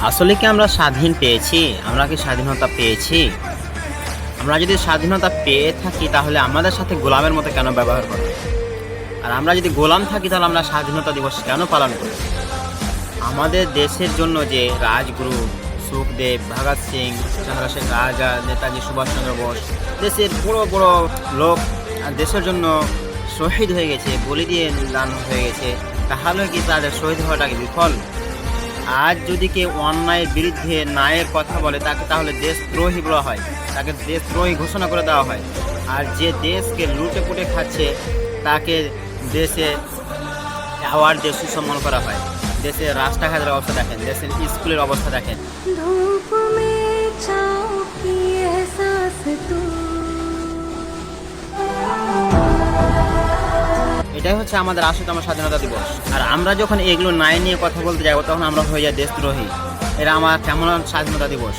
আসলে কি আমরা স্বাধীন পেয়েছি? আমরা কি স্বাধীনতা পেয়েছি? আমরা যদি স্বাধীনতা পেয়ে থাকি তাহলে আমাদের সাথে গোলামের মতো কেন ব্যবহার করে? আর আমরা যদি গোলাম থাকি তাহলে আমরা স্বাধীনতা দিবস কেন পালন করি? আমাদের দেশের জন্য যে রাজগুরু সুখদেব, ভগৎ সিং, চন্দ্রশেখর আজাদ, নেতাজি সুভাষচন্দ্র বোস, দেশের বড় বড় লোক দেশের জন্য শহীদ হয়ে গেছে, বলি দিয়ে দান হয়ে গেছে, তাহলে কি তাদের শহীদ হওয়াটাকে বিফল? আজ যদি কেউ অন্যায়ের বিরুদ্ধে ন্যায়ের কথা বলে তাকে তাহলে দেশদ্রোহী বলা হয়, তাকে দেশদ্রোহী ঘোষণা করে দেওয়া হয়। আর যে দেশকে লুটে পুটে খাচ্ছে তাকে দেশে অ্যাওয়ার্ড দিয়ে সুসম্মান করা হয়। দেশের রাস্তাঘাটের অবস্থা দেখেন, দেশের স্কুলের অবস্থা দেখেন। धूप में छाँव की एहसास तू। এটাই হচ্ছে আমাদের ৮০তম স্বাধীনতা দিবস। আর আমরা যখন এগুলো নাই নিয়ে কথা বলতে যাবো তখন আমরা হয়ে যাই দেশদ্রোহী। এটা আমার কেমন স্বাধীনতা দিবস?